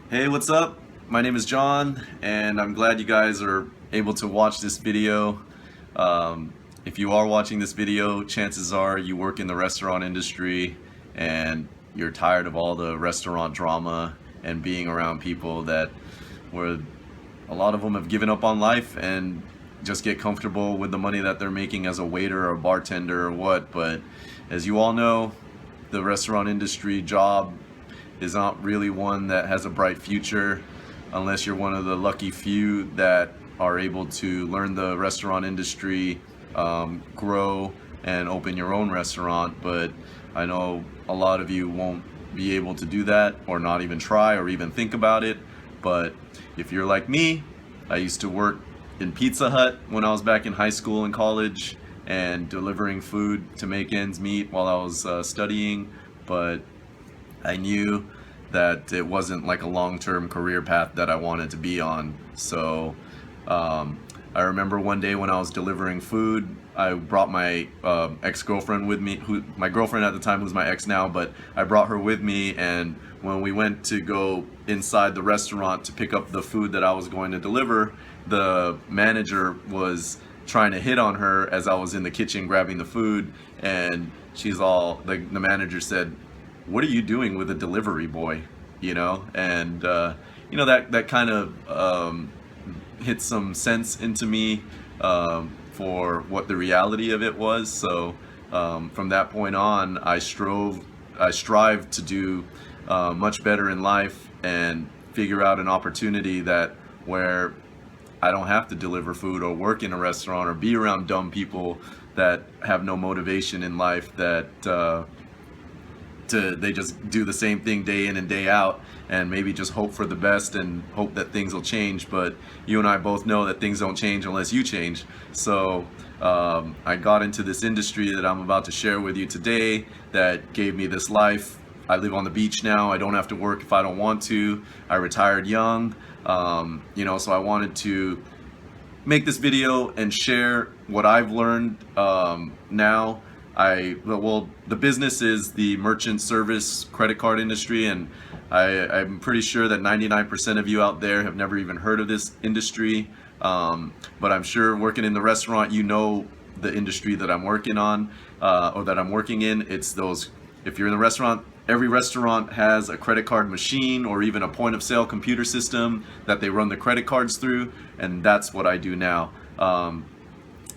Hey, what's up? My name is John, and I'm glad you guys are able to watch this video. If you are watching this video, chances are you work in the restaurant industry and you're tired of all the restaurant drama and being around people that where a lot of them have given up on life and just get comfortable with the money that they're making as a waiter or a bartender or what. But as you all know, the restaurant industry job is not really one that has a bright future unless you're one of the lucky few that are able to learn the restaurant industry, grow, and open your own restaurant. But I know a lot of you won't be able to do that or not even try or even think about it. But if you're like me, I used to work in Pizza Hut when I was back in high school and college and delivering food to make ends meet while I was studying. But I knew that it wasn't like a long-term career path that I wanted to be on. So I remember one day when I was delivering food, I brought my ex-girlfriend with me, who my girlfriend at the time, who's my ex now, but I brought her with me. And when we went to go inside the restaurant to pick up the food that I was going to deliver, the manager was trying to hit on her as I was in the kitchen grabbing the food, and she's all, the manager said, "What are you doing with a delivery boy?" And that kind of hit some sense into me, for what the reality of it was. So from that point on, I strived to do much better in life and figure out an opportunity that where I don't have to deliver food or work in a restaurant or be around dumb people that have no motivation in life, that they just do the same thing day in and day out and maybe just hope for the best and hope that things will change. But you and I both know that things don't change unless you change. So I got into this industry that I'm about to share with you today that gave me this life. I live on the beach now. I don't have to work if I don't want to. I retired young. So I wanted to make this video and share what I've learned now. The business is the merchant service credit card industry, and I'm pretty sure that 99% of you out there have never even heard of this industry. But I'm sure working in the restaurant, you know the industry that I'm working on, or that I'm working in. It's those, if you're in the restaurant, every restaurant has a credit card machine or even a point of sale computer system that they run the credit cards through, and that's what I do now.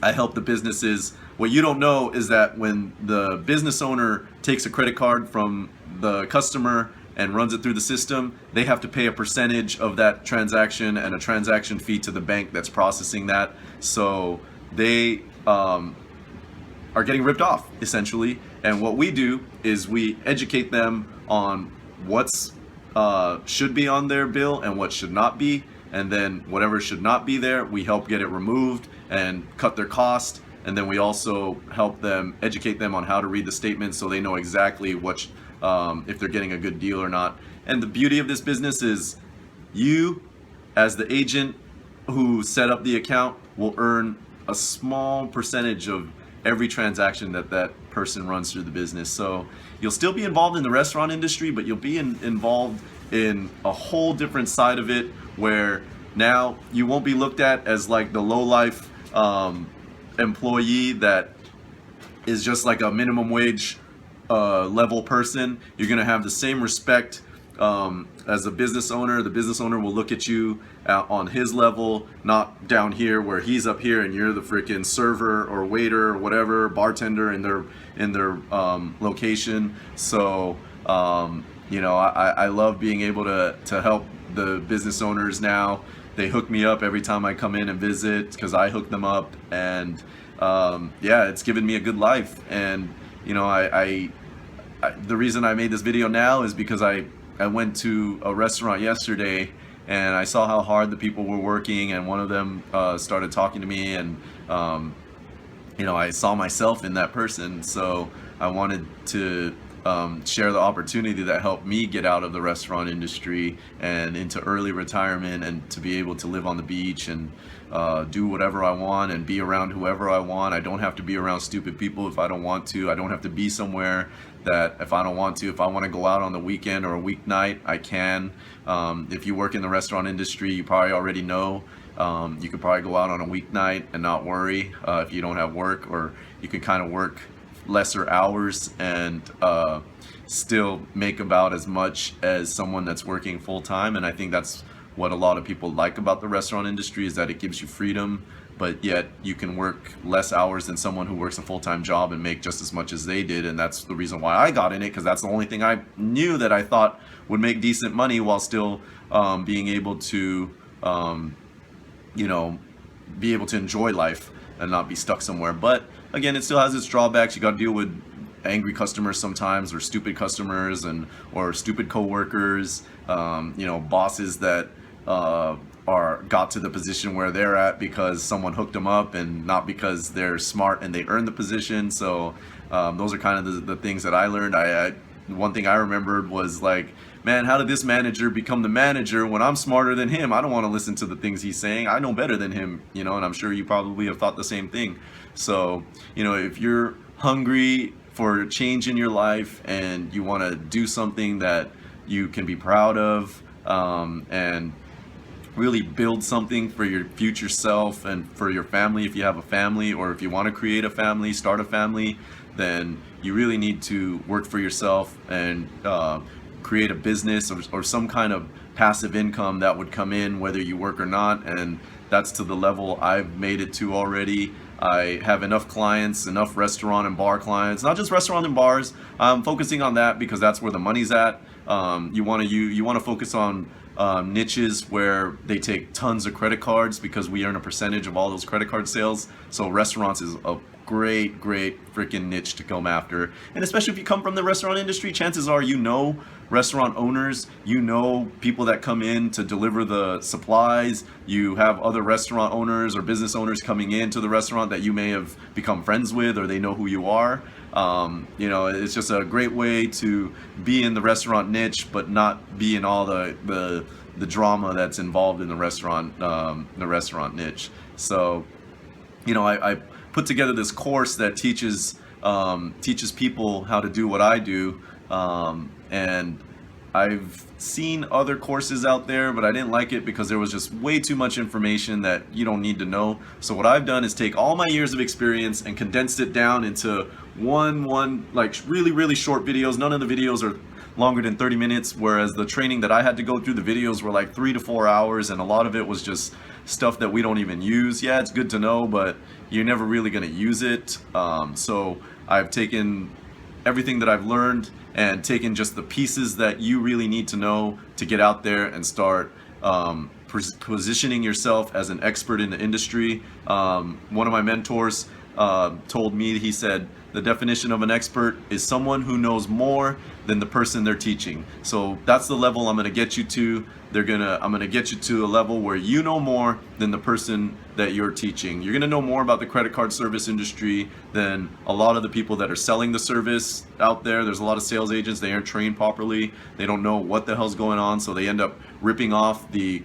I help the businesses. What you don't know is that when the business owner takes a credit card from the customer and runs it through the system, they have to pay a percentage of that transaction and a transaction fee to the bank that's processing that. So they are getting ripped off, essentially. And what we do is we educate them on what's should be on their bill and what should not be. And then whatever should not be there, we help get it removed and cut their cost. And then we also help them, educate them on how to read the statements so they know exactly what, if they're getting a good deal or not. And the beauty of this business is you, as the agent who set up the account, will earn a small percentage of every transaction that person runs through the business. So you'll still be involved in the restaurant industry, but you'll be involved in a whole different side of it, where now you won't be looked at as like the low life employee that is just like a minimum wage level person. You're gonna have the same respect as a business owner. The business owner will look at you on his level, not down here where he's up here and you're the freaking server or waiter or whatever, bartender in their location. So I love being able to help the business owners now. They hook me up every time I come in and visit because I hook them up, and it's given me a good life. And the reason I made this video now is because I went to a restaurant yesterday and I saw how hard the people were working, and one of them started talking to me, and I saw myself in that person. So I wanted to share the opportunity that helped me get out of the restaurant industry and into early retirement, and to be able to live on the beach and do whatever I want and be around whoever I want. I don't have to be around stupid people if I don't want to. I don't have to be somewhere that if I don't want to, if I want to go out on the weekend or a weeknight, I can. If you work in the restaurant industry, you probably already know you could probably go out on a weeknight and not worry if you don't have work, or you can kind of work lesser hours and still make about as much as someone that's working full time. And I think that's what a lot of people like about the restaurant industry, is that it gives you freedom, but yet you can work less hours than someone who works a full-time job and make just as much as they did. And that's the reason why I got in it, because that's the only thing I knew that I thought would make decent money while still being able to you know, be able to enjoy life and not be stuck somewhere. But again, it still has its drawbacks. You got to deal with angry customers sometimes, or stupid customers, and or stupid coworkers, you know, bosses that got to the position where they're at because someone hooked them up, and not because they're smart and they earned the position. So those are kind of the things that I learned. One thing I remembered was like, man, how did this manager become the manager when I'm smarter than him? I don't want to listen to the things he's saying. I know better than him, you know, and I'm sure you probably have thought the same thing. So, you know, if you're hungry for change in your life and you want to do something that you can be proud of, and really build something for your future self and for your family, if you have a family, or if you want to create a family, start a family, then you really need to work for yourself and create a business, or some kind of passive income that would come in whether you work or not. And that's to the level I've made it to already. I have enough clients, enough restaurant and bar clients, not just restaurant and bars. I'm focusing on that because that's where the money's at. You want to focus on niches where they take tons of credit cards, because we earn a percentage of all those credit card sales. So restaurants is a great freaking niche to come after. And especially if you come from the restaurant industry, chances are you know restaurant owners, you know people that come in to deliver the supplies, you have other restaurant owners or business owners coming into the restaurant that you may have become friends with, or they know who you are. You know, it's just a great way to be in the restaurant niche but not be in all the drama that's involved in the restaurant niche. So, you know, I put together this course that teaches people how to do what I do, and I've seen other courses out there, but I didn't like it because there was just way too much information that you don't need to know. So what I've done is take all my years of experience and condensed it down into one like really short videos. None of the videos are longer than 30 minutes, whereas the training that I had to go through, the videos were like 3 to 4 hours, and a lot of it was just stuff that we don't even use. Yeah, it's good to know, but you're never really going to use it. So I've taken everything that I've learned and taken just the pieces that you really need to know to get out there and start positioning yourself as an expert in the industry. One of my mentors told me, he said, the definition of an expert is someone who knows more than the person they're teaching. So that's the level I'm going to get you to. I'm going to get you to a level where you know more than the person that you're teaching. You're going to know more about the credit card service industry than a lot of the people that are selling the service out there. There's a lot of sales agents, they aren't trained properly. They don't know what the hell's going on, so they end up ripping off the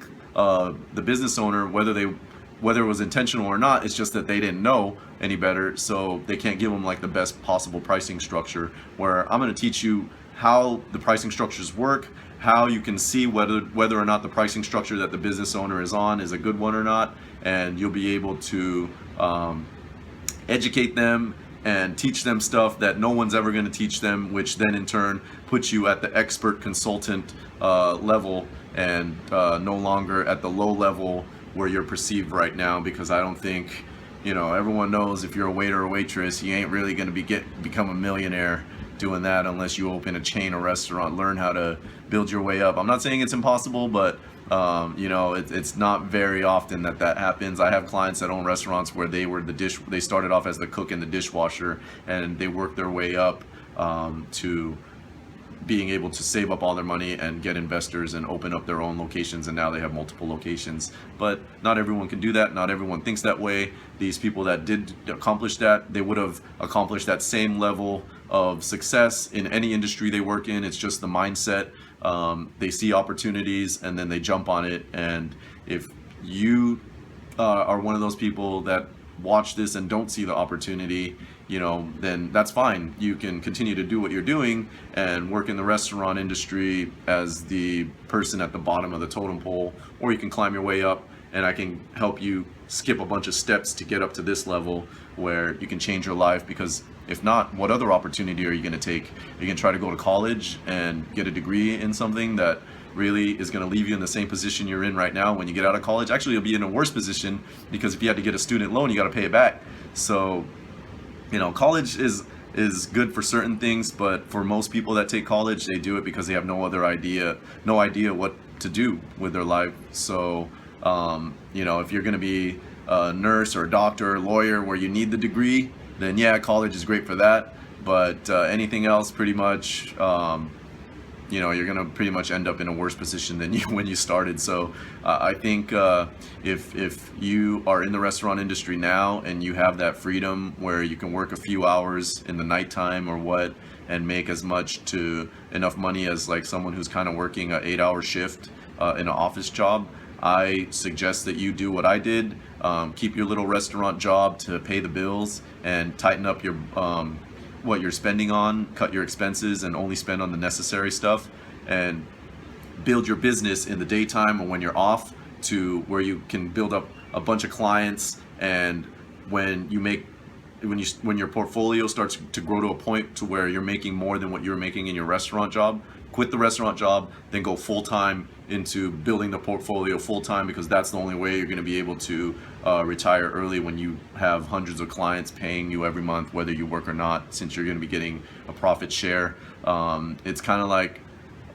business owner, whether it was intentional or not. It's just that they didn't know any better, so they can't give them like the best possible pricing structure. Where I'm going to teach you how the pricing structures work, how you can see whether or not the pricing structure that the business owner is on is a good one or not, and you'll be able to educate them and teach them stuff that no one's ever going to teach them, which then in turn puts you at the expert consultant level, and no longer at the low level where you're perceived right now. Because I don't think, you know, everyone knows if you're a waiter or waitress, you ain't really going to become a millionaire doing that unless you open a chain or restaurant. Learn how to build your way up. I'm not saying it's impossible, but you know, it's not very often that happens. I have clients that own restaurants where they started off as the cook and the dishwasher, and they worked their way up to being able to save up all their money and get investors and open up their own locations, and now they have multiple locations. But not everyone can do that. Not everyone thinks that way. These people that did accomplish that, they would have accomplished that same level of success in any industry they work in. It's just the mindset. They see opportunities and then they jump on it. And if you are one of those people that watch this and don't see the opportunity, you know, then that's fine. You can continue to do what you're doing and work in the restaurant industry as the person at the bottom of the totem pole, or you can climb your way up and I can help you skip a bunch of steps to get up to this level where you can change your life. Because if not, what other opportunity are you going to take? You can try to go to college and get a degree in something that really is going to leave you in the same position you're in right now when you get out of college. Actually, you'll be in a worse position, because if you had to get a student loan, you got to pay it back. So, you know, college is good for certain things, but for most people that take college, they do it because they have no idea what to do with their life. So, you know, if you're going to be a nurse or a doctor or lawyer where you need the degree, then yeah, college is great for that. But anything else, pretty much, you know, you're gonna pretty much end up in a worse position than you when you started. So I think if you are in the restaurant industry now and you have that freedom where you can work a few hours in the nighttime or what, and make as much to enough money as like someone who's kind of working an 8-hour shift in an office job, I suggest that you do what I did. Keep your little restaurant job to pay the bills and tighten up your what you're spending on, cut your expenses and only spend on the necessary stuff, and build your business in the daytime or when you're off, to where you can build up a bunch of clients. And when your portfolio starts to grow to a point to where you're making more than what you're making in your restaurant job, quit the restaurant job, then go full-time into building the portfolio full-time, because that's the only way you're going to be able to retire early, when you have hundreds of clients paying you every month whether you work or not, since you're going to be getting a profit share. It's kind of like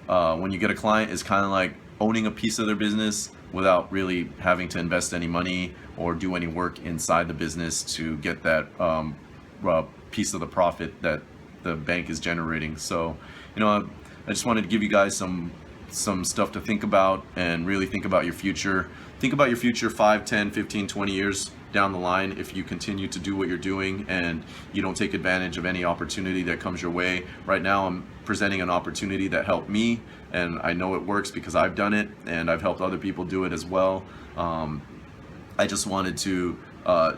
when you get a client, it's kind of like owning a piece of their business without really having to invest any money or do any work inside the business to get that piece of the profit that the bank is generating. So, you know, I just wanted to give you guys some stuff to think about, and really think about your future. Think about your future 5, 10, 15, 20 years down the line if you continue to do what you're doing and you don't take advantage of any opportunity that comes your way. Right now I'm presenting an opportunity that helped me, and I know it works because I've done it and I've helped other people do it as well. I just wanted to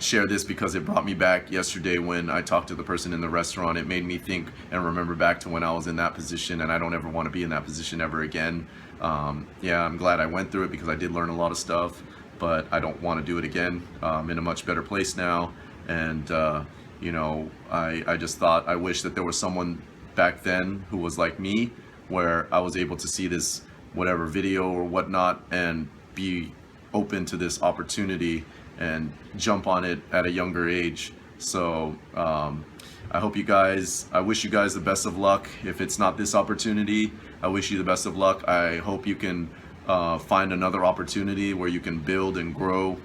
share this because it brought me back yesterday when I talked to the person in the restaurant. It made me think and remember back to when I was in that position, and I don't ever want to be in that position ever again. Yeah, I'm glad I went through it because I did learn a lot of stuff, but I don't want to do it again. I'm in a much better place now, and you know, I just thought, I wish that there was someone back then who was like me, where I was able to see this whatever video or whatnot and be open to this opportunity and jump on it at a younger age. So I hope you guys, I wish you guys the best of luck. If it's not this opportunity, I wish you the best of luck. I hope you can find another opportunity where you can build and grow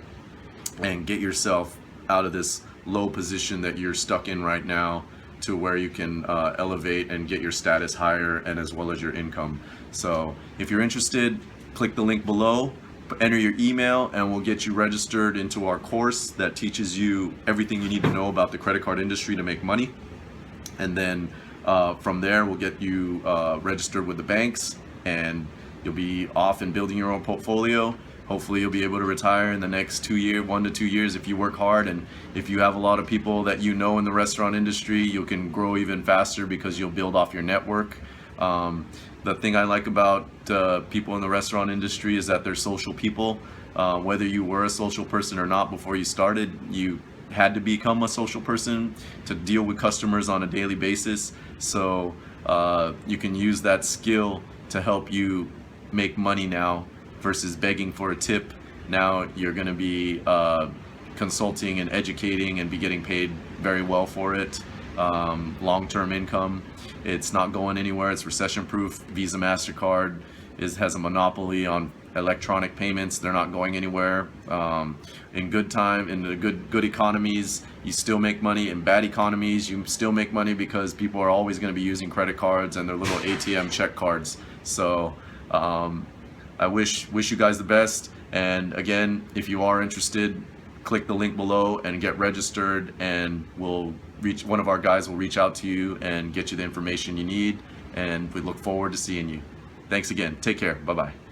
and get yourself out of this low position that you're stuck in right now, to where you can elevate and get your status higher, and as well as your income. So if you're interested, click the link below, enter your email, and we'll get you registered into our course that teaches you everything you need to know about the credit card industry to make money. And then from there, we'll get you registered with the banks, and you'll be off and building your own portfolio. Hopefully you'll be able to retire in the next 1 to 2 years if you work hard, and if you have a lot of people that you know in the restaurant industry, you can grow even faster because you'll build off your network. The thing I like about people in the restaurant industry is that they're social people. Whether you were a social person or not before you started, you had to become a social person to deal with customers on a daily basis. So you can use that skill to help you make money now, versus begging for a tip. Now you're going to be consulting and educating and be getting paid very well for it. Long-term income. It's not going anywhere. It's recession-proof. Visa, MasterCard has a monopoly on electronic payments. They're not going anywhere. In good time, in the good economies, you still make money. In bad economies, you still make money because people are always going to be using credit cards and their little ATM check cards. So I wish you guys the best. And again, if you are interested, click the link below and get registered, and one of our guys will reach out to you and get you the information you need. And we look forward to seeing you. Thanks again. Take care. Bye-bye.